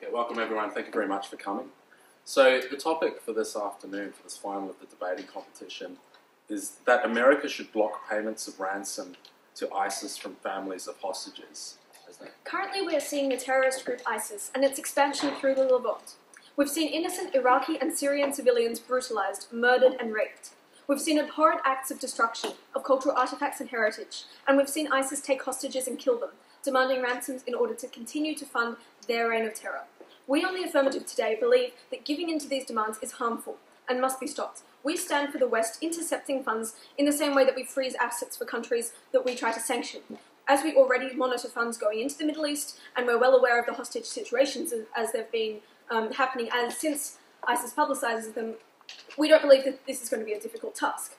Okay, welcome everyone. Thank you very much for coming. So the topic for this afternoon, for this final of the debating competition, is that America should block payments of ransom to ISIS from families of hostages. Currently we are seeing the terrorist group ISIS and its expansion through the Levant. We've seen innocent Iraqi and Syrian civilians brutalised, murdered and raped. We've seen abhorrent acts of destruction of cultural artefacts and heritage, and we've seen ISIS take hostages and kill them, demanding ransoms in order to continue to fund their reign of terror. We on the Affirmative today believe that giving in to these demands is harmful and must be stopped. We stand for the West intercepting funds in the same way that we freeze assets for countries that we try to sanction. As we already monitor funds going into the Middle East, and we're well aware of the hostage situations as they've been happening since ISIS publicises them, we don't believe that this is going to be a difficult task.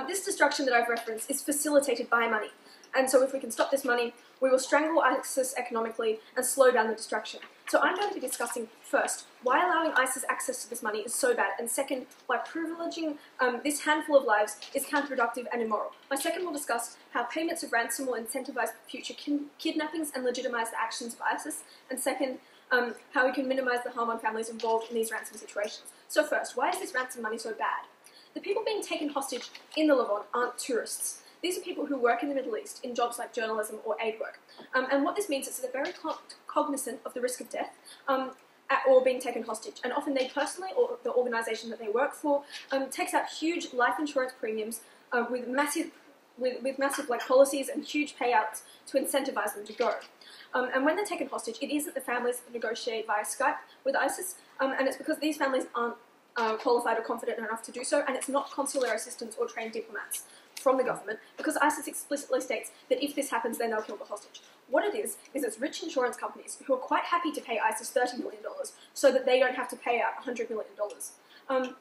This destruction that I've referenced is facilitated by money, and so if we can stop this money, we will strangle ISIS economically and slow down the destruction. So I'm going to be discussing, first, why allowing ISIS access to this money is so bad, and second, why privileging this handful of lives is counterproductive and immoral. My second will discuss how payments of ransom will incentivize future kidnappings and legitimize the actions of ISIS, and second, how we can minimize the harm on families involved in these ransom situations. So first, why is this ransom money so bad? The people being taken hostage in the Levant aren't tourists. These are people who work in the Middle East in jobs like journalism or aid work. And what this means is that they're very cognizant of the risk of death or being taken hostage. And often they personally, or the organisation that they work for, takes out huge life insurance premiums with massive policies and huge payouts to incentivise them to go. And when they're taken hostage, it isn't the families that negotiate via Skype with ISIS, and it's because these families aren't qualified or confident enough to do so, and it's not consular assistants or trained diplomats from the government, because ISIS explicitly states that if this happens, then they'll kill the hostage. What it is it's rich insurance companies who are quite happy to pay ISIS $30 million so that they don't have to pay out $100 million.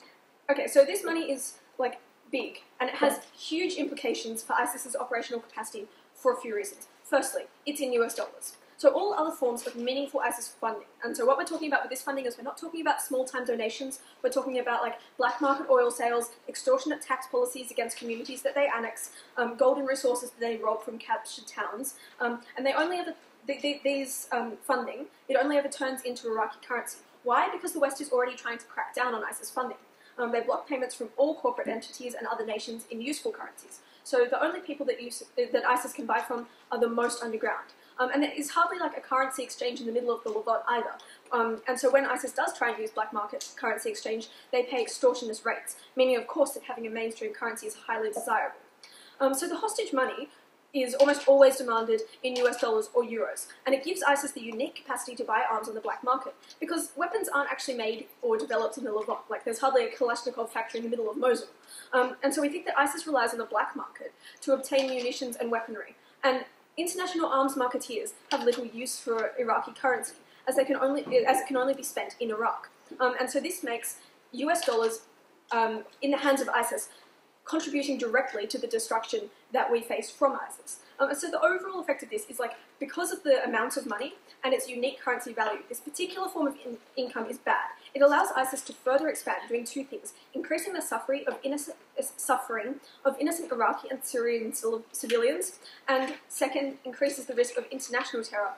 Okay, so this money is, like, big, and it has huge implications for ISIS's operational capacity for a few reasons. Firstly, it's in US dollars. So all other forms of meaningful ISIS funding. And so what we're talking about with this funding is we're not talking about small-time donations, we're talking about like black market oil sales, extortionate tax policies against communities that they annex, golden resources that they rob from captured towns, and they only ever, these funding, it only ever turns into Iraqi currency. Why? Because the West is already trying to crack down on ISIS funding. They block payments from all corporate entities and other nations in useful currencies. So the only people that ISIS can buy from are the most underground. And there is hardly like a currency exchange in the middle of the Levant either. And so when ISIS does try and use black market currency exchange, they pay extortionist rates, meaning of course that having a mainstream currency is highly desirable. So the hostage money is almost always demanded in US dollars or euros, and it gives ISIS the unique capacity to buy arms on the black market, because weapons aren't actually made or developed in the Levant. Like, there's hardly a Kalashnikov factory in the middle of Mosul. And so we think that ISIS relies on the black market to obtain munitions and weaponry, and international arms marketeers have little use for Iraqi currency, as it can only be spent in Iraq. And so this makes US dollars in the hands of ISIS contributing directly to the destruction that we face from ISIS. So the overall effect of this is, like, because of the amount of money and its unique currency value, this particular form of income is bad. It allows ISIS to further expand, doing two things: increasing the suffering of innocent Iraqi and Syrian civilians, and second, increases the risk of international terror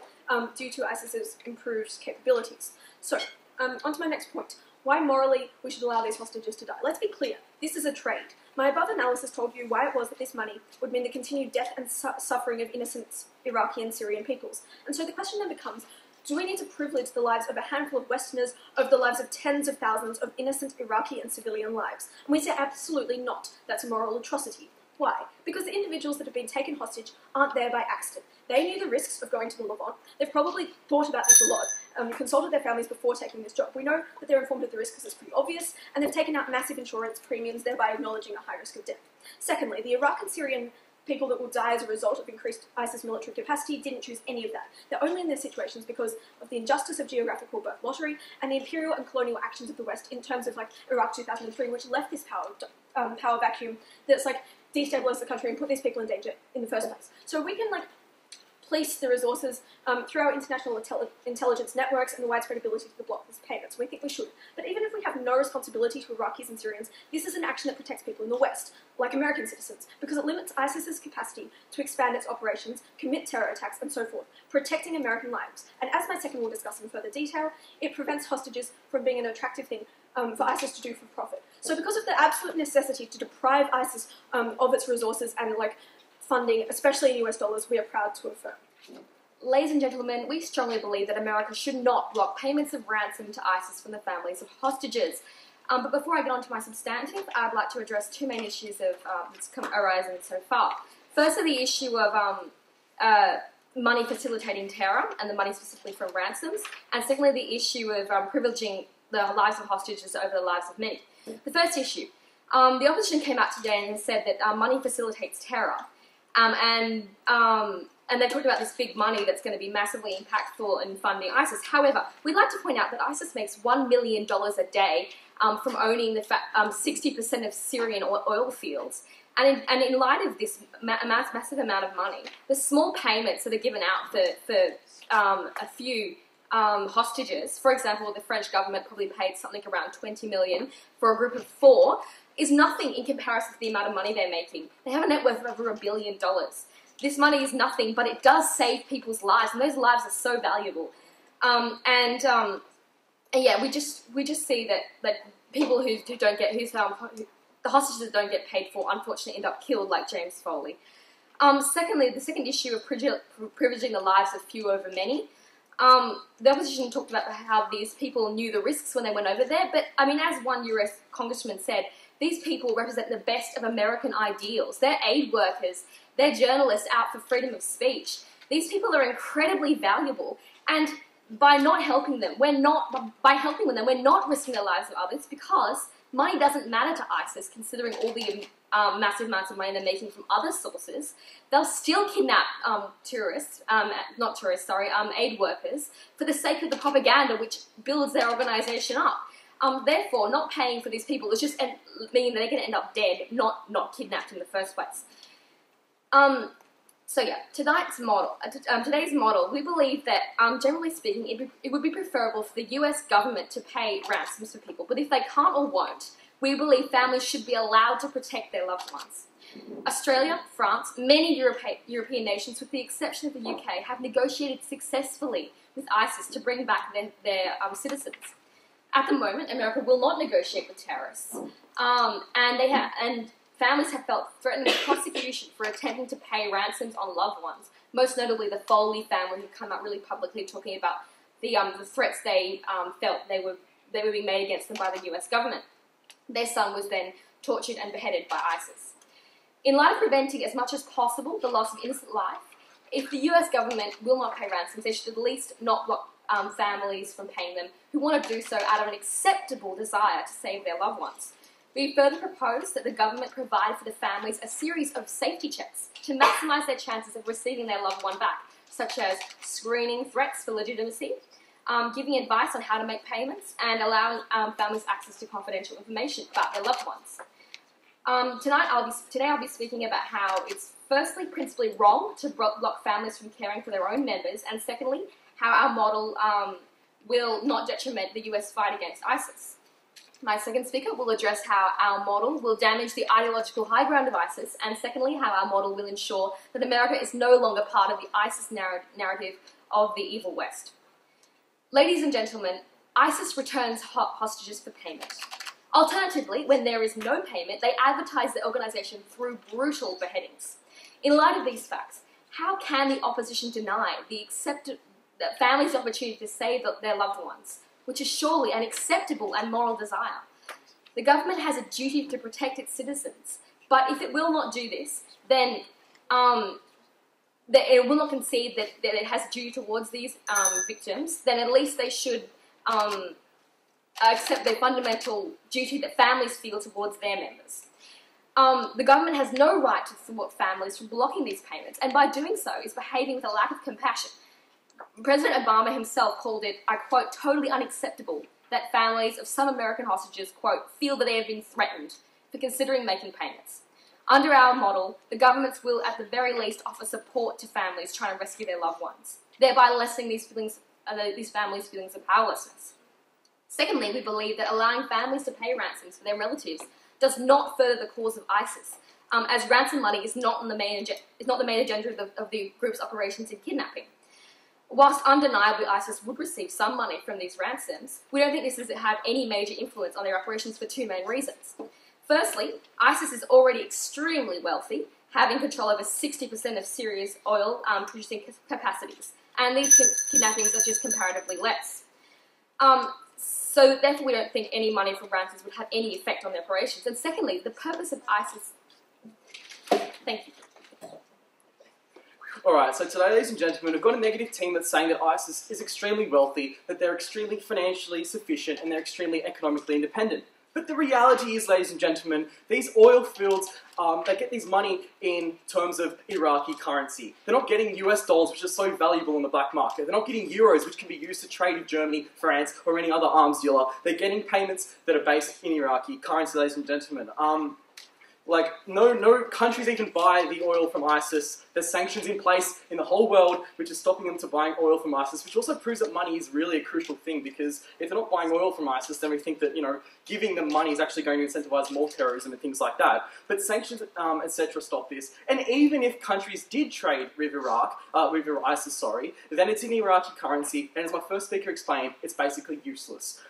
due to ISIS's improved capabilities. So, on to my next point. Why morally we should allow these hostages to die. Let's be clear, this is a trade. My above analysis told you why it was that this money would mean the continued death and suffering of innocent Iraqi and Syrian peoples. And so the question then becomes, do we need to privilege the lives of a handful of Westerners over the lives of tens of thousands of innocent Iraqi and civilian lives? And we say absolutely not. That's a moral atrocity. Why? Because the individuals that have been taken hostage aren't there by accident. They knew the risks of going to the Levant. They've probably thought about this a lot, consulted their families before taking this job. We know that they're informed of the risk because it's pretty obvious, and they've taken out massive insurance premiums, thereby acknowledging a high risk of death. Secondly, the Iraq and Syrian people that will die as a result of increased ISIS military capacity didn't choose any of that. They're only in their situations because of the injustice of geographical birth lottery and the imperial and colonial actions of the West in terms of, like, Iraq 2003, which left this power vacuum that's, like, destabilised the country and put these people in danger in the first place. So we can, like, police the resources through our international intelligence networks and the widespread ability to block these payments. We think we should. But even if we have no responsibility to Iraqis and Syrians, this is an action that protects people in the West, like American citizens, because it limits ISIS's capacity to expand its operations, commit terror attacks, and so forth, protecting American lives. And as my second will discuss in further detail, it prevents hostages from being an attractive thing for ISIS to do for profit. So because of the absolute necessity to deprive ISIS of its resources and funding, especially in US dollars, we are proud to affirm. Ladies and gentlemen, we strongly believe that America should not block payments of ransom to ISIS from the families of hostages. But before I get on to my substantive, I'd like to address two main issues that's arisen so far. Firstly, the issue of money facilitating terror and the money specifically from ransoms, and secondly, the issue of privileging the lives of hostages over the lives of many. The first issue, the opposition came out today and has said that money facilitates terror, and they talked about this big money that's going to be massively impactful in funding ISIS. However, we'd like to point out that ISIS makes $1 million a day from owning the 60% of Syrian oil fields. And in light of this massive amount of money, the small payments that are given out for a few hostages, for example, the French government probably paid something around 20 million for a group of 4, is nothing in comparison to the amount of money they're making. They have a net worth of over $1 billion. This money is nothing, but it does save people's lives, and those lives are so valuable. Yeah, we just see that people who don't get the hostages that don't get paid for, unfortunately, end up killed, like James Foley. Secondly, the second issue of privileging the lives of few over many. The opposition talked about how these people knew the risks when they went over there, but I mean, as one US congressman said, these people represent the best of American ideals. They're aid workers, they're journalists out for freedom of speech. These people are incredibly valuable, and by not helping them, we're not risking the lives of others, because money doesn't matter to ISIS, considering all the massive amounts of money they're making from other sources. They'll still kidnap aid workers for the sake of the propaganda which builds their organization up. Therefore, not paying for these people is just meaning that they're going to end up dead, not kidnapped in the first place. So yeah, today's model, we believe that, generally speaking, it would be preferable for the US government to pay ransoms for people, but if they can't or won't, we believe families should be allowed to protect their loved ones. Australia, France, many European nations, with the exception of the UK, have negotiated successfully with ISIS to bring back their citizens. At the moment, America will not negotiate with terrorists, and families have felt threatened with prosecution for attempting to pay ransoms on loved ones, most notably the Foley family, who come out really publicly talking about the threats they felt they were being made against them by the US government. Their son was then tortured and beheaded by ISIS. In light of preventing as much as possible the loss of innocent life, if the US government will not pay ransoms, they should at least not block families from paying them who want to do so out of an acceptable desire to save their loved ones. We further propose that the government provide for the families a series of safety checks to maximise their chances of receiving their loved one back, such as screening threats for legitimacy, giving advice on how to make payments, and allowing families access to confidential information about their loved ones. Today I'll be speaking about how it's firstly principally wrong to block families from caring for their own members, and secondly, how our model will not detriment the US fight against ISIS. My second speaker will address how our model will damage the ideological high ground of ISIS, and secondly, how our model will ensure that America is no longer part of the ISIS narrative of the evil West. Ladies and gentlemen, ISIS returns hostages for payment. Alternatively, when there is no payment, they advertise the organisation through brutal beheadings. In light of these facts, how can the opposition deny the families' opportunity to save their loved ones, which is surely an acceptable and moral desire? The government has a duty to protect its citizens, but if it will not do this, then that it will not concede that it has a duty towards these victims, then at least they should accept their fundamental duty that families feel towards their members. The government has no right to thwart families from blocking these payments, and by doing so is behaving with a lack of compassion. President Obama himself called it, I quote, totally unacceptable that families of some American hostages, quote, feel that they have been threatened for considering making payments. Under our model, the governments will at the very least offer support to families trying to rescue their loved ones, thereby lessening these families' feelings of powerlessness. Secondly, we believe that allowing families to pay ransoms for their relatives does not further the cause of ISIS, as ransom money is not the main agenda of the group's operations in kidnapping. Whilst undeniably ISIS would receive some money from these ransoms, we don't think this has had any major influence on their operations for two main reasons. Firstly, ISIS is already extremely wealthy, having control over 60% of Syria's oil producing capacities, and these kidnappings are just comparatively less. So therefore we don't think any money from ransoms would have any effect on their operations. And secondly, the purpose of ISIS... Thank you. Alright, so today, ladies and gentlemen, we've got a negative team that's saying that ISIS is extremely wealthy, that they're extremely financially sufficient, and they're extremely economically independent. But the reality is, ladies and gentlemen, these oil fields, they get these money in terms of Iraqi currency. They're not getting US dollars, which is so valuable in the black market. They're not getting euros, which can be used to trade with Germany, France, or any other arms dealer. They're getting payments that are based in Iraqi currency, ladies and gentlemen. No countries even buy the oil from ISIS. There's sanctions in place in the whole world which is stopping them to buying oil from ISIS, which also proves that money is really a crucial thing, because if they're not buying oil from ISIS, then we think that, giving them money is actually going to incentivize more terrorism and things like that. But sanctions, etc. stop this. And even if countries did trade with ISIS, then it's in Iraqi currency, and as my first speaker explained, it's basically useless.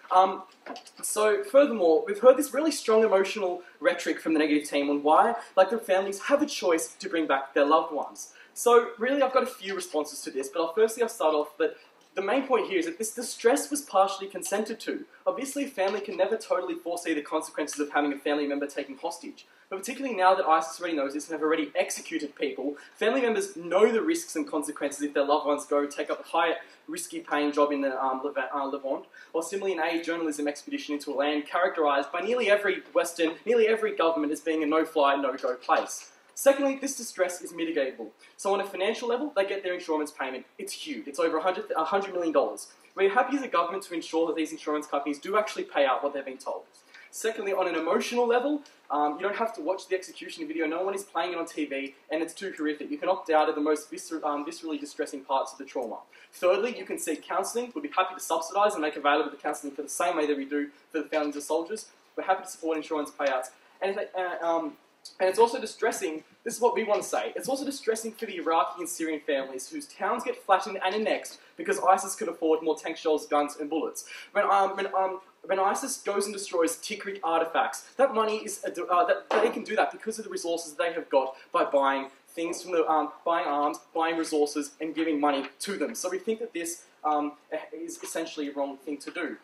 So furthermore, we've heard this really strong emotional rhetoric from the negative team on why, the families have a choice to bring back their loved ones. So really, I've got a few responses to this, but I'll start off that the main point here is that this distress was partially consented to. Obviously, a family can never totally foresee the consequences of having a family member taken hostage. But particularly now that ISIS already knows this and have already executed people, family members know the risks and consequences if their loved ones go take up a high risky paying job in the Levant, or similarly an aid journalism expedition into a land characterised by nearly every government as being a no-fly, no-go place. Secondly, this distress is mitigatable. So on a financial level, they get their insurance payment. It's huge. It's over $100 million. We're happy as a government to ensure that these insurance companies do actually pay out what they've been told. Secondly, on an emotional level, you don't have to watch the execution video. No one is playing it on TV, and it's too horrific. You can opt out of the most viscerally distressing parts of the trauma. Thirdly, you can seek counselling. We'll be happy to subsidise and make available the counselling for the same way that we do for the families of soldiers. We're happy to support insurance payouts. And it's also distressing, this is what we want to say, it's also distressing for the Iraqi and Syrian families whose towns get flattened and annexed because ISIS could afford more tank shells, guns and bullets. When ISIS goes and destroys Tikrit artifacts, that money is, they can do that because of the resources they have got by buying things from the, buying arms, buying resources and giving money to them. So we think that this is essentially a wrong thing to do.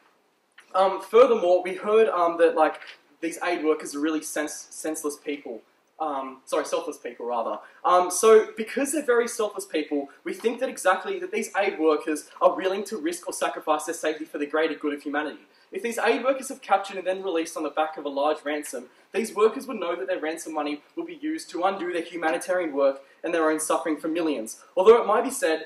Furthermore, we heard that these aid workers are really selfless people, rather. So because they're very selfless people, we think that these aid workers are willing to risk or sacrifice their safety for the greater good of humanity. If these aid workers have captured and then released on the back of a large ransom, these workers would know that their ransom money will be used to undo their humanitarian work and their own suffering for millions. Although it might be sad,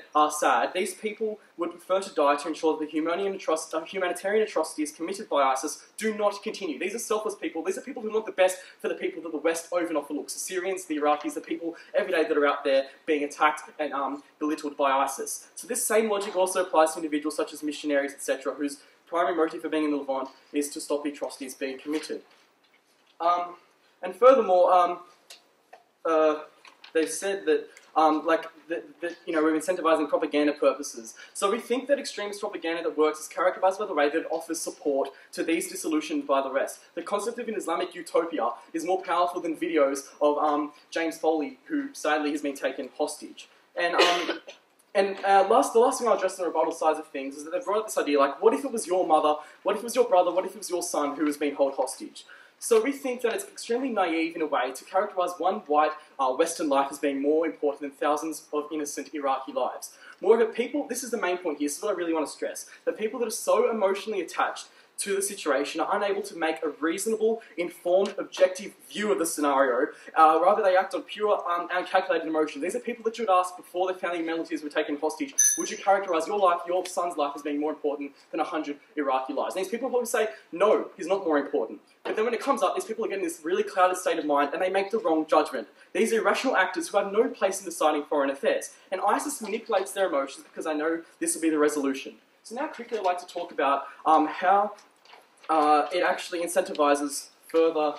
these people would prefer to die to ensure that the humanitarian atrocities committed by ISIS do not continue. These are selfless people. These are people who want the best for the people that the West over and overlooks. The Syrians, the Iraqis, the people every day that are out there being attacked and belittled by ISIS. So this same logic also applies to individuals such as missionaries, etc., whose primary motive for being in the Levant is to stop the atrocities being committed. And furthermore, they've said that we're incentivizing propaganda purposes. So we think that extremist propaganda that works is characterized by the way that it offers support to these disillusioned by the rest. The concept of an Islamic utopia is more powerful than videos of James Foley, who sadly has been taken hostage. And the last thing I'll address on the rebuttal side of things is that they've brought up this idea, what if it was your mother, what if it was your brother, what if it was your son who was being held hostage? So we think that it's extremely naive in a way to characterise one white Western life as being more important than thousands of innocent Iraqi lives. Moreover, this is the main point here, this is what I really want to stress, that people that are so emotionally attached to the situation are unable to make a reasonable, informed, objective view of the scenario. Rather, they act on pure, uncalculated emotion. These are people that you would ask before their family relatives were taken hostage, would you characterise your life, your son's life, as being more important than 100 Iraqi lives? And these people probably say, no, he's not more important. But then when it comes up, these people are getting this really clouded state of mind, and they make the wrong judgment. These are irrational actors who have no place in deciding foreign affairs. And ISIS manipulates their emotions because they know this will be the resolution. So now quickly I'd like to talk about how it actually incentivises further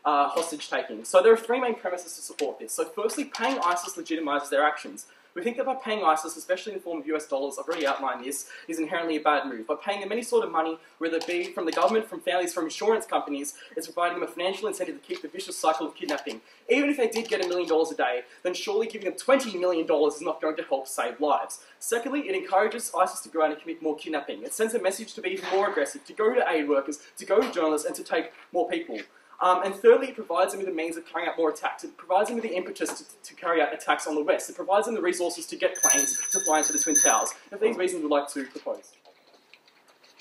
hostage taking. So there are three main premises to support this. So firstly, paying ISIS legitimises their actions. We think that by paying ISIS, especially in the form of US dollars, I've already outlined this, is inherently a bad move. By paying them any sort of money, whether it be from the government, from families, from insurance companies, it's providing them a financial incentive to keep the vicious cycle of kidnapping. Even if they did get $1 million a day, then surely giving them $20 million is not going to help save lives. Secondly, it encourages ISIS to go out and commit more kidnapping. It sends a message to be even more aggressive, to go to aid workers, to go to journalists, and to take more people. And thirdly, it provides them with the means of carrying out more attacks. It provides them with the impetus to carry out attacks on the West. It provides them the resources to get planes to fly into the Twin Towers. And for these reasons, we'd like to propose.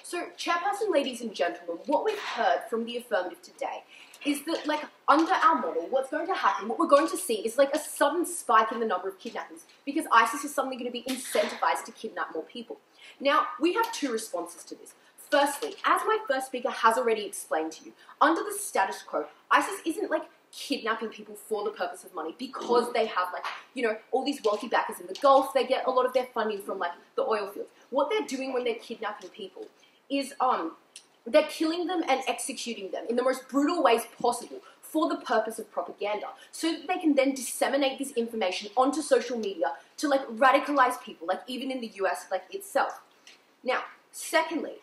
So, Chairperson, ladies and gentlemen, what we've heard from the Affirmative today is that, like, under our model, what's going to happen, what we're going to see is, like, a sudden spike in the number of kidnappings because ISIS is suddenly going to be incentivized to kidnap more people. Now, we have two responses to this. Firstly, as my first speaker has already explained to you, under the status quo, ISIS isn't, like, kidnapping people for the purpose of money because they have, like, you know, all these wealthy backers in the Gulf. They get a lot of their funding from, like, the oil fields. What they're doing when they're kidnapping people is they're killing them and executing them in the most brutal ways possible for the purpose of propaganda, so that they can then disseminate this information onto social media to, like, radicalize people, like, even in the US, like, itself. Now, secondly,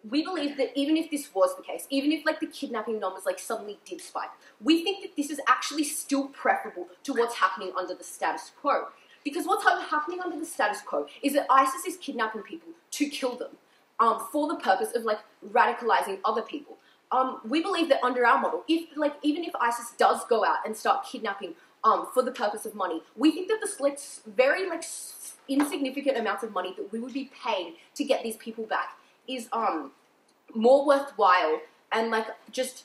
we believe that even if this was the case, even if, like, the kidnapping numbers, like, suddenly did spike, we think that this is actually still preferable to what's happening under the status quo. Because what's happening under the status quo is that ISIS is kidnapping people to kill them for the purpose of, like, radicalizing other people. We believe that under our model, if, like, even if ISIS does go out and start kidnapping for the purpose of money, we think that the, like, very, like, insignificant amounts of money that we would be paying to get these people back is more worthwhile and, like, just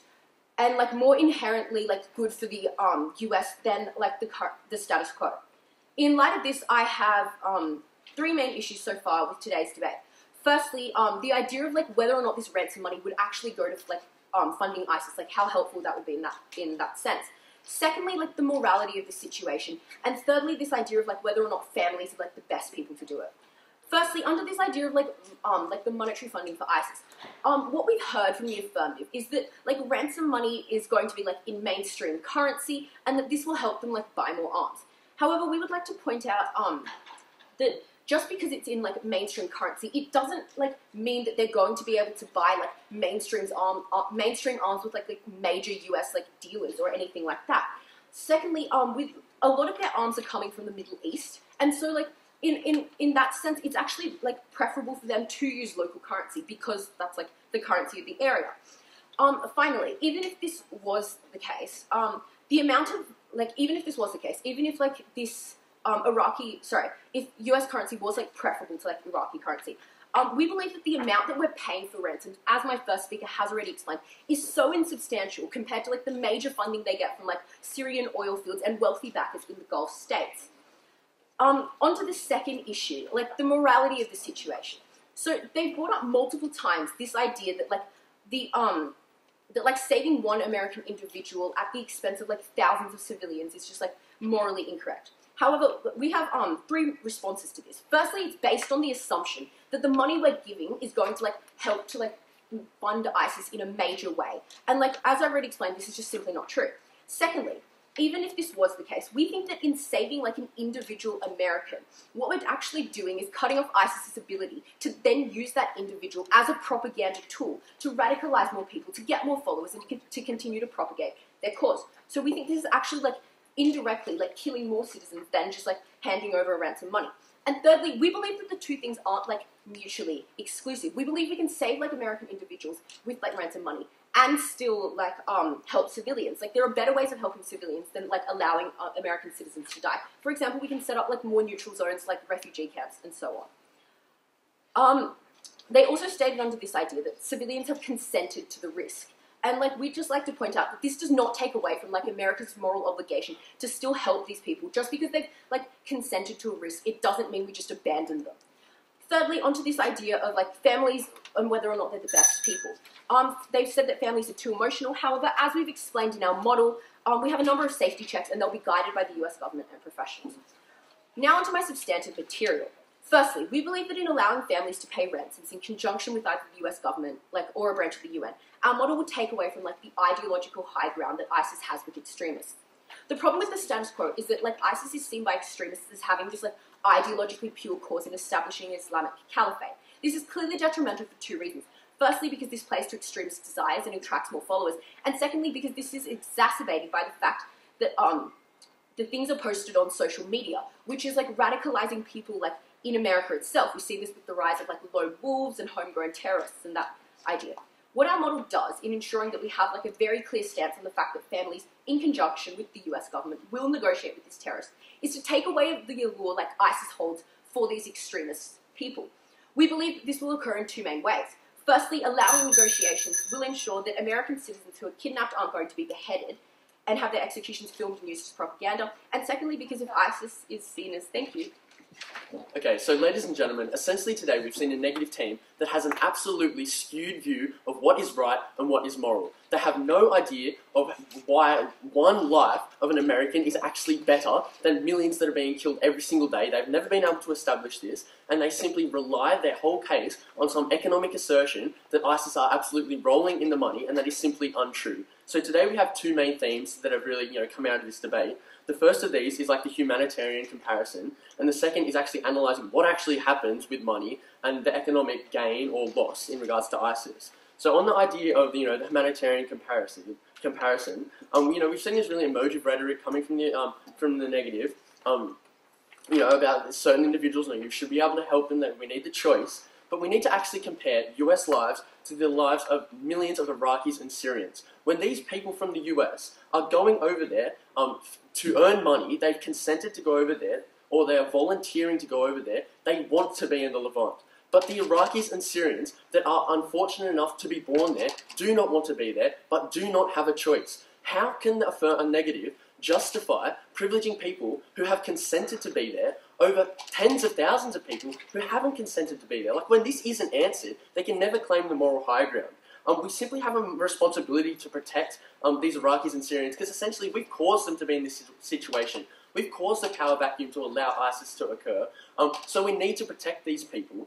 and, like, more inherently, like, good for the US than, like, the status quo. In light of this, I have three main issues so far with today's debate. Firstly, the idea of, like, whether or not this ransom money would actually go to, like, funding ISIS, like, how helpful that would be in that sense. Secondly, like, the morality of the situation. And thirdly, this idea of, like, whether or not families are, like, the best people to do it. Firstly, under this idea of, like the monetary funding for ISIS, what we've heard from the Affirmative is that, like, ransom money is going to be, like, in mainstream currency, and that this will help them, like, buy more arms. However, we would like to point out that just because it's in, like, mainstream currency, it doesn't, like, mean that they're going to be able to buy, like, mainstream arms with, like major US, like, dealers or anything like that. Secondly, with a lot of their arms are coming from the Middle East, and so, like, in that sense, it's actually, like, preferable for them to use local currency because that's, like, the currency of the area. Finally, even if this was the case, the amount of, like, even if this was the case, even if, like, this if US currency was, like, preferable to, like, Iraqi currency, we believe that the amount that we're paying for ransoms, as my first speaker has already explained, is so insubstantial compared to, like, the major funding they get from, like, Syrian oil fields and wealthy backers in the Gulf states. Onto the second issue, like, the morality of the situation. So they've brought up multiple times this idea that, like, saving one American individual at the expense of, like, thousands of civilians is just, like, morally incorrect. However, we have three responses to this. Firstly, it's based on the assumption that the money we're giving is going to, like, help to, like, fund ISIS in a major way. And, like, as I've already explained, this is just simply not true. Secondly, even if this was the case, we think that in saving, like, an individual American, what we're actually doing is cutting off ISIS's ability to then use that individual as a propaganda tool to radicalize more people, to get more followers, and to continue to propagate their cause. So we think this is actually, like, indirectly, like, killing more citizens than just, like, handing over a ransom money. And thirdly, we believe that the two things aren't, like, mutually exclusive. We believe we can save, like, American individuals with, like, ransom money and still, like, help civilians. Like, there are better ways of helping civilians than, like, allowing American citizens to die. For example, we can set up, like, more neutral zones, like refugee camps and so on. They also stated under this idea that civilians have consented to the risk. And we'd just like to point out that this does not take away from America's moral obligation to still help these people. Just because they've consented to a risk, it doesn't mean we just abandon them. Thirdly, onto this idea of families and whether or not they're the best people. They've said that families are too emotional. However, as we've explained in our model, we have a number of safety checks and they'll be guided by the US government and professionals. Now onto my substantive material. Firstly, we believe that in allowing families to pay ransoms in conjunction with either the US government or a branch of the UN, our model would take away from the ideological high ground that ISIS has with extremists. The problem with the status quo is that ISIS is seen by extremists as having this ideologically pure cause in establishing an Islamic caliphate. This is clearly detrimental for two reasons. Firstly, because this plays to extremist desires and attracts more followers, and secondly, because this is exacerbated by the fact that the things are posted on social media, which is radicalizing people in America itself. We see this with the rise of lone wolves and homegrown terrorists and that idea. What our model does in ensuring that we have a very clear stance on the fact that families, in conjunction with the US government, will negotiate with this terrorist, is to take away the allure ISIS holds for these extremist people. We believe that this will occur in two main ways. Firstly, allowing negotiations will ensure that American citizens who are kidnapped aren't going to be beheaded and have their executions filmed and used as propaganda. And secondly, because if ISIS is seen as, thank you. Okay, so ladies and gentlemen, essentially today we've seen a negative team that has an absolutely skewed view of what is right and what is moral. They have no idea of why one life of an American is actually better than millions that are being killed every single day. They've never been able to establish this, and they simply rely their whole case on some economic assertion that ISIS are absolutely rolling in the money, and that is simply untrue. So today we have two main themes that have really come out of this debate. The first of these is the humanitarian comparison, and the second is actually analysing what actually happens with money and the economic gain or loss in regards to ISIS. So on the idea of the humanitarian comparison, we've seen this really emotive rhetoric coming from the negative, about certain individuals. You should be able to help them. That we need the choice, but we need to actually compare US lives to the lives of millions of Iraqis and Syrians. When these people from the US are going over there to earn money, they've consented to go over there, or they are volunteering to go over there, they want to be in the Levant. But the Iraqis and Syrians that are unfortunate enough to be born there do not want to be there, but do not have a choice. How can a negative justify privileging people who have consented to be there over tens of thousands of people who haven't consented to be there? When this isn't answered, they can never claim the moral high ground. We simply have a responsibility to protect these Iraqis and Syrians, because essentially we've caused them to be in this situation. We've caused the power vacuum to allow ISIS to occur. So we need to protect these people.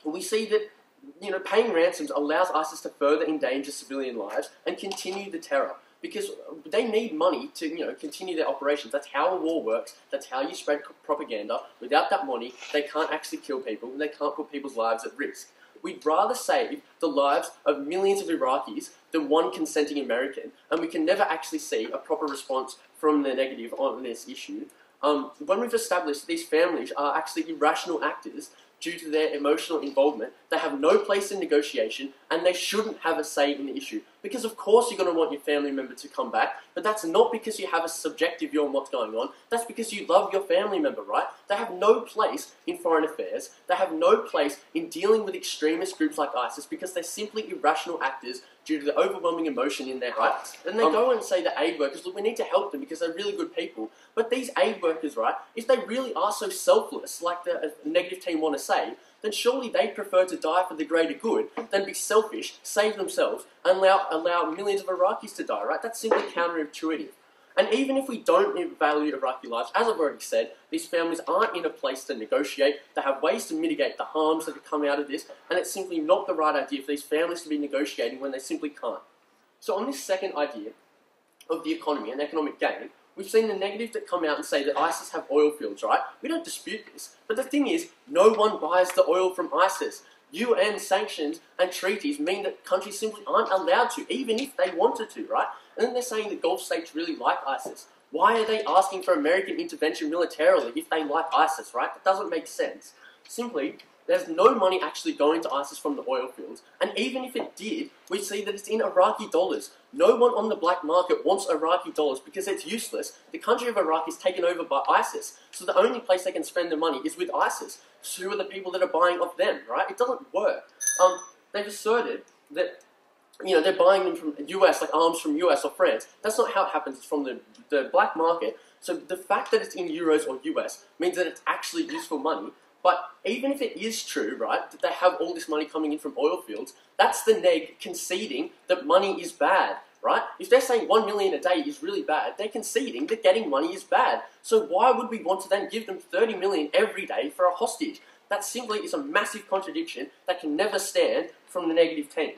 We see that paying ransoms allows ISIS to further endanger civilian lives and continue the terror, because they need money to continue their operations. That's how a war works. That's how you spread propaganda. Without that money, they can't actually kill people, and they can't put people's lives at risk. We'd rather save the lives of millions of Iraqis than one consenting American, and we can never actually see a proper response from the negative on this issue. When we've established these families are actually irrational actors due to their emotional involvement, they have no place in negotiation, and they shouldn't have a say in the issue. Because of course you're going to want your family member to come back, but that's not because you have a subjective view on what's going on. That's because you love your family member, right? They have no place in foreign affairs. They have no place in dealing with extremist groups like ISIS, because they're simply irrational actors due to the overwhelming emotion in their hearts. And they go and say to aid workers, look, we need to help them because they're really good people. But these aid workers, right, if they really are so selfless, like the negative team want to say, then surely they prefer to die for the greater good than be selfish, save themselves, and allow millions of Iraqis to die, right? That's simply counterintuitive. And even if we don't value Iraqi lives, as I've already said, these families aren't in a place to negotiate. They have ways to mitigate the harms that come out of this, and it's simply not the right idea for these families to be negotiating when they simply can't. So on this second idea of the economy and economic gain, we've seen the negatives that come out and say that ISIS have oil fields, right? We don't dispute this. But the thing is, no one buys the oil from ISIS. UN sanctions and treaties mean that countries simply aren't allowed to, even if they wanted to, right? And then they're saying that Gulf states really like ISIS. Why are they asking for American intervention militarily if they like ISIS, right? That doesn't make sense. Simply, There's no money actually going to ISIS from the oil fields, and even if it did, we see that it's in Iraqi dollars. No one on the black market wants Iraqi dollars because it's useless. The country of Iraq is taken over by ISIS, so the only place they can spend their money is with ISIS. So who are the people that are buying off them, right? It doesn't work. They've asserted that they're buying them from US, like arms from US or France. That's not how it happens. It's from the black market. So the fact that it's in euros or US means that it's actually useful money. But even if it is true, right, that they have all this money coming in from oil fields, that's the neg conceding that money is bad, right? If they're saying 1 million a day is really bad, they're conceding that getting money is bad. So why would we want to then give them 30 million every day for a hostage? That simply is a massive contradiction that can never stand from the negative team.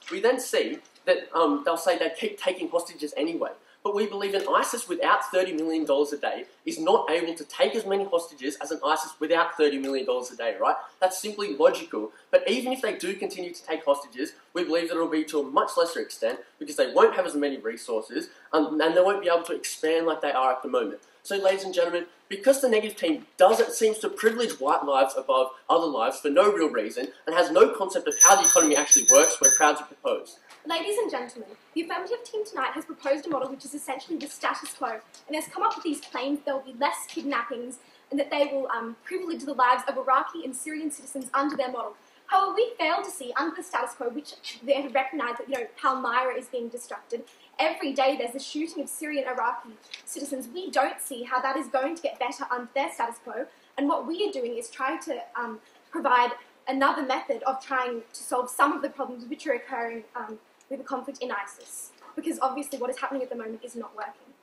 We then see that they'll say they keep taking hostages anyway. But we believe an ISIS without $30 million a day is not able to take as many hostages as an ISIS without $30 million a day, right? That's simply logical. But even if they do continue to take hostages, we believe that it will be to a much lesser extent because they won't have as many resources and they won't be able to expand like they are at the moment. So, ladies and gentlemen, because the negative team seems to privilege white lives above other lives for no real reason and has no concept of how the economy actually works, we're proud to propose. Ladies and gentlemen, the affirmative team tonight has proposed a model which is essentially the status quo and has come up with these claims there will be less kidnappings and that they will privilege the lives of Iraqi and Syrian citizens under their model. However, we fail to see under the status quo, which they have recognised that Palmyra is being destructed. Every day there's a shooting of Syrian Iraqi citizens. We don't see how that is going to get better under their status quo. And what we are doing is trying to provide another method of trying to solve some of the problems which are occurring with the conflict in ISIS. Because obviously what is happening at the moment is not working.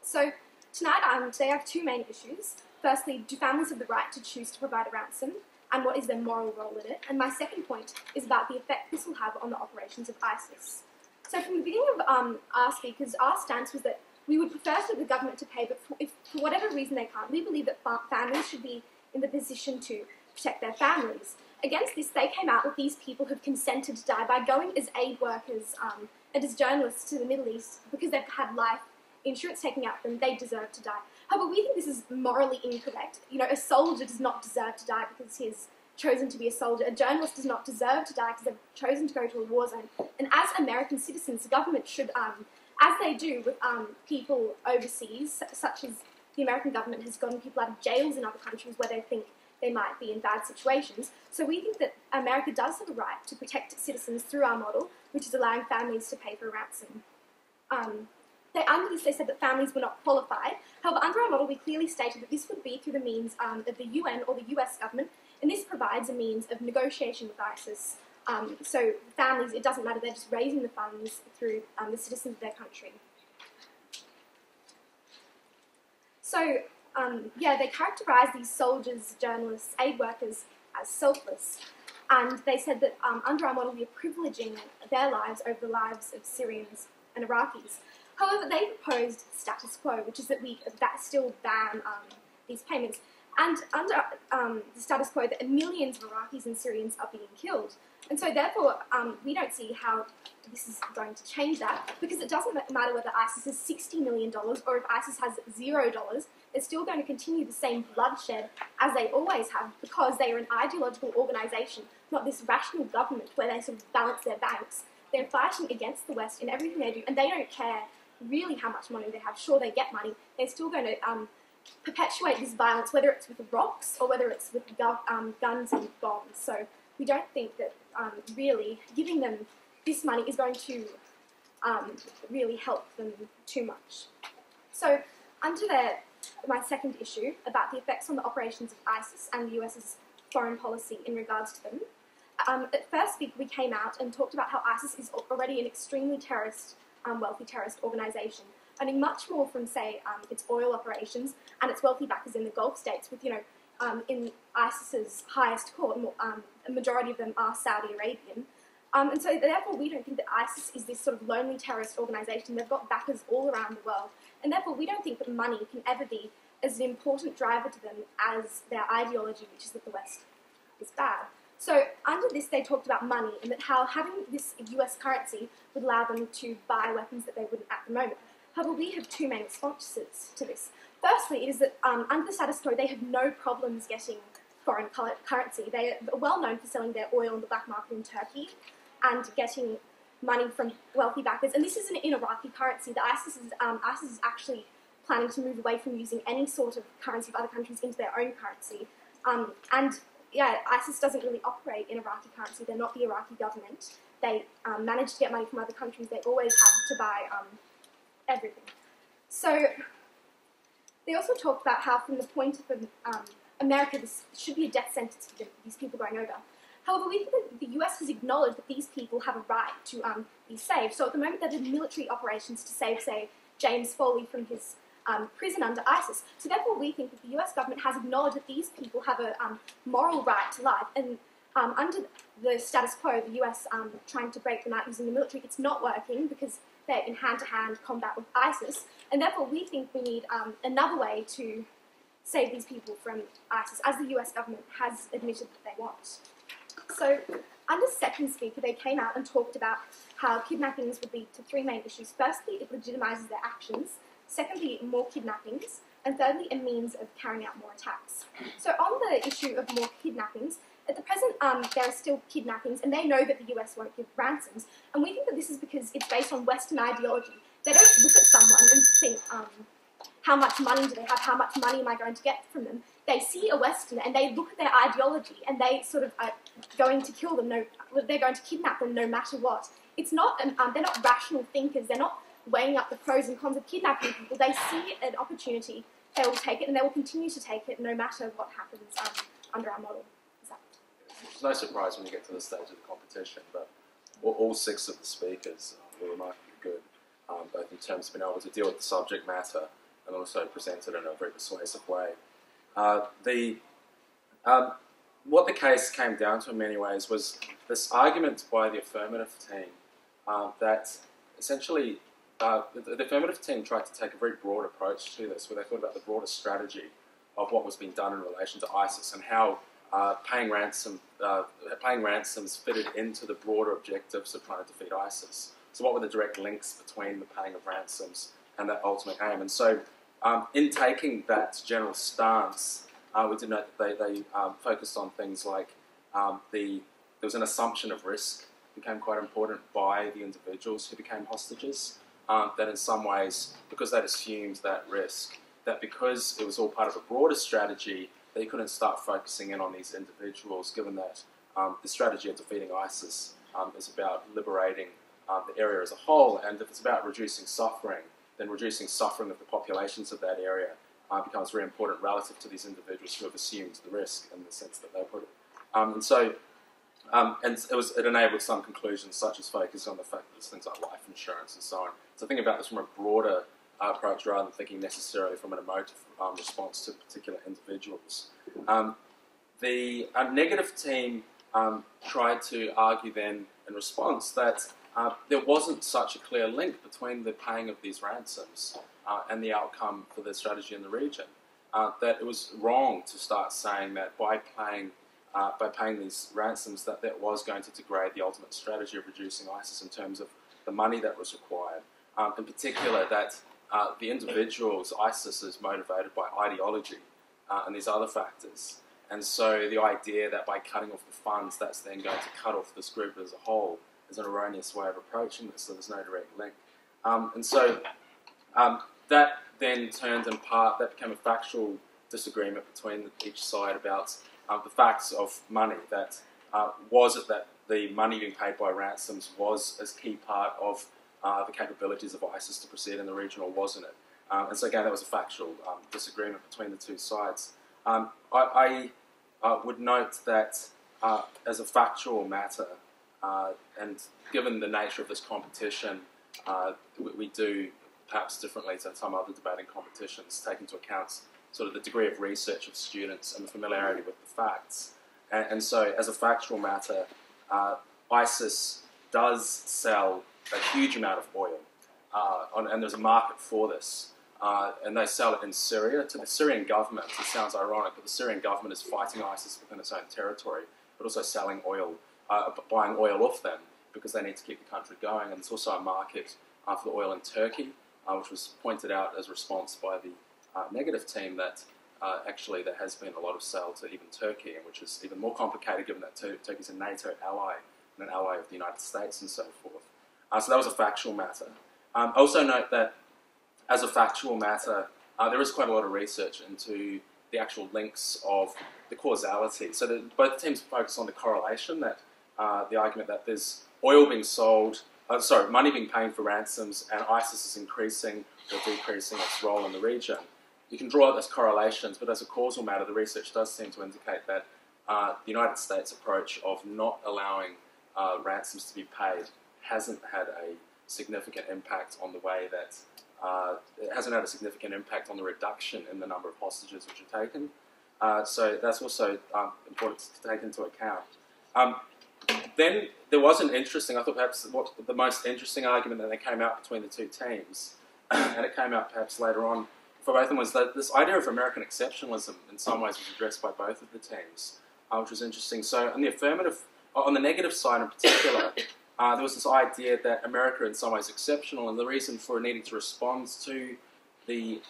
So tonight, today I have two main issues. Firstly, do families have the right to choose to provide a ransom? And what is their moral role in it? And my second point is about the effect this will have on the operations of ISIS. So from the beginning of our speakers, our stance was that we would prefer for the government to pay, but if for whatever reason they can't, we believe that families should be in the position to protect their families. Against this, they came out with these people who've consented to die by going as aid workers and as journalists to the Middle East because they've had life insurance taken out from them, they deserve to die. However, we think this is morally incorrect. A soldier does not deserve to die because he's chosen to be a soldier. A journalist does not deserve to die because they've chosen to go to a war zone. And as American citizens, the government should, as they do with people overseas, such as the American government has gotten people out of jails in other countries where they think they might be in bad situations. So we think that America does have a right to protect its citizens through our model, which is allowing families to pay for a ransom. Under this, they said that families were not qualified. However, under our model, we clearly stated that this would be through the means of the UN or the US government, and this provides a means of negotiation with ISIS. So families, it doesn't matter, they're just raising the funds through the citizens of their country. So, they characterise these soldiers, journalists, aid workers as selfless. And they said that under our model, we are privileging their lives over the lives of Syrians and Iraqis. However, they proposed status quo, which is that we still ban these payments. And under the status quo, that millions of Iraqis and Syrians are being killed. And so therefore, we don't see how this is going to change that, because it doesn't matter whether ISIS has $60 million or if ISIS has $0, they're still going to continue the same bloodshed as they always have, because they are an ideological organisation, not this rational government where they sort of balance their banks. They're fighting against the West in everything they do, and they don't care really how much money they have. Sure, they get money. They're still going to perpetuate this violence, whether it's with rocks or whether it's with guns and bombs. So we don't think that really giving them this money is going to really help them too much. So under my second issue about the effects on the operations of ISIS and the US's foreign policy in regards to them, at first we came out and talked about how ISIS is already an extremely wealthy terrorist organisation, earning much more from, say, its oil operations and its wealthy backers in the Gulf states, with, in ISIS's highest court, a majority of them are Saudi Arabian. And so therefore we don't think that ISIS is this sort of lonely terrorist organisation. They've got backers all around the world. And therefore we don't think that money can ever be as an important driver to them as their ideology, which is that the West is bad. So under this, they talked about money and that how having this US currency would allow them to buy weapons that they wouldn't at the moment. However, we have two main responses to this. Firstly, it is that under the status quo, they have no problems getting foreign currency. They are well known for selling their oil on the black market in Turkey and getting money from wealthy backers. And this isn't in Iraqi currency. The ISIS is actually planning to move away from using any sort of currency of other countries into their own currency. ISIS doesn't really operate in Iraqi currency. They're not the Iraqi government. They manage to get money from other countries. They always have to buy everything. So they also talked about how from the point of America, this should be a death sentence for these people going over. However, we think that the US has acknowledged that these people have a right to be saved. So at the moment, they're doing military operations to save, say, James Foley from his prison under ISIS. So therefore, we think that the US government has acknowledged that these people have a moral right to life. And under the status quo, the US trying to break them out using the military, it's not working because they're in hand-to-hand combat with ISIS. And therefore, we think we need another way to save these people from ISIS, as the US government has admitted that they want. So, under second speaker, they came out and talked about how kidnappings would lead to three main issues. Firstly, it legitimises their actions. Secondly, more kidnappings. And thirdly, a means of carrying out more attacks. So on the issue of more kidnappings, at the present, there are still kidnappings, and they know that the US won't give ransoms. And we think that this is because it's based on Western ideology. They don't look at someone and think, how much money do they have? How much money am I going to get from them? They see a Westerner and they look at their ideology and they sort of are going to kill them. They're going to kidnap them no matter what. It's not. They're not rational thinkers. They're not weighing up the pros and cons of kidnapping people. They see an opportunity. They will take it and they will continue to take it no matter what happens under our model. It's no surprise when you get to this stage of the competition, but all six of the speakers were remarkably good, both in terms of being able to deal with the subject matter and also present it in a very persuasive way. What the case came down to in many ways was this argument by the Affirmative team that essentially the Affirmative team tried to take a very broad approach to this, where they thought about the broader strategy of what was being done in relation to ISIS and how paying ransoms fitted into the broader objectives of trying to defeat ISIS. So what were the direct links between the paying of ransoms and that ultimate aim? And so in taking that general stance, we did note that they focused on things like there was an assumption of risk became quite important by the individuals who became hostages, that in some ways, because they'd assumed that risk, that because it was all part of a broader strategy, they couldn't start focusing in on these individuals, given that the strategy of defeating ISIS is about liberating the area as a whole, and if it's about reducing suffering, then reducing suffering of the populations of that area becomes very important relative to these individuals who have assumed the risk in the sense that they put it. It enabled some conclusions, such as focus on the fact that there's things like life insurance and so on. So think about this from a broader approach rather than thinking necessarily from an emotive response to particular individuals. The negative team tried to argue then in response that there wasn't such a clear link between the paying of these ransoms and the outcome for the strategy in the region. That it was wrong to start saying that by paying these ransoms that was going to degrade the ultimate strategy of reducing ISIS in terms of the money that was required. In particular, that the individuals, ISIS is motivated by ideology and these other factors. And so the idea that by cutting off the funds, that's then going to cut off this group as a whole is an erroneous way of approaching this, so there's no direct link. That then turned in part, that became a factual disagreement between each side about the facts of money, that was it that the money being paid by ransoms was as key part of the capabilities of ISIS to proceed in the region, or wasn't it? And so again, that was a factual disagreement between the two sides. I would note that as a factual matter, and given the nature of this competition, we do, perhaps differently to some other debating competitions, take into account sort of the degree of research of students and the familiarity with the facts. And so as a factual matter, ISIS does sell a huge amount of oil, and there's a market for this. And they sell it in Syria to the Syrian government. It sounds ironic, but the Syrian government is fighting ISIS within its own territory, but also selling oil, buying oil off them because they need to keep the country going. And there's also a market for the oil in Turkey, which was pointed out as a response by the negative team, that actually there has been a lot of sale to even Turkey, which is even more complicated given that Turkey is a NATO ally and an ally of the United States and so forth. So that was a factual matter. Also note that as a factual matter, there is quite a lot of research into the actual links of the causality. So both teams focus on the correlation, that the argument that there's oil being sold, money being paid for ransoms, and ISIS is increasing or decreasing its role in the region. You can draw out those correlations, but as a causal matter, the research does seem to indicate that the United States' approach of not allowing ransoms to be paid hasn't had a significant impact on the way that it hasn't had a significant impact on the reduction in the number of hostages which are taken. So that's also important to take into account. Then there was an interesting, I thought perhaps the most interesting argument that came out between the two teams, and it came out perhaps later on for both of them, was that this idea of American exceptionalism in some ways was addressed by both of the teams, which was interesting. So on the negative side in particular, there was this idea that America in some ways exceptional, and the reason for needing to respond to the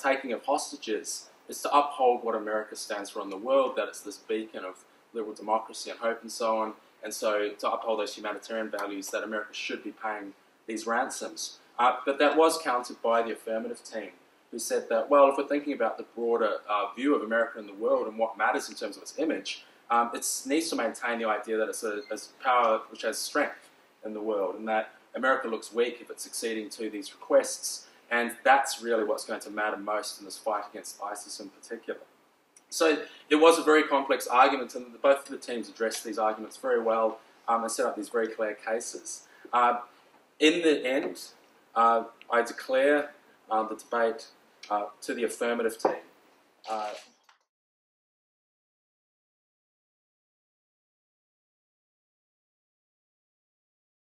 taking of hostages is to uphold what America stands for in the world, that it's this beacon of liberal democracy and hope and so on, and so to uphold those humanitarian values that America should be paying these ransoms. But that was countered by the Affirmative team, who said that, well, if we're thinking about the broader view of America in the world and what matters in terms of its image, it needs to maintain the idea that it's a power which has strength in the world, and that America looks weak if it's acceding to these requests, and that's really what's going to matter most in this fight against ISIS in particular. So it was a very complex argument, and both of the teams addressed these arguments very well and set up these very clear cases. In the end, I declare the debate to the Affirmative team.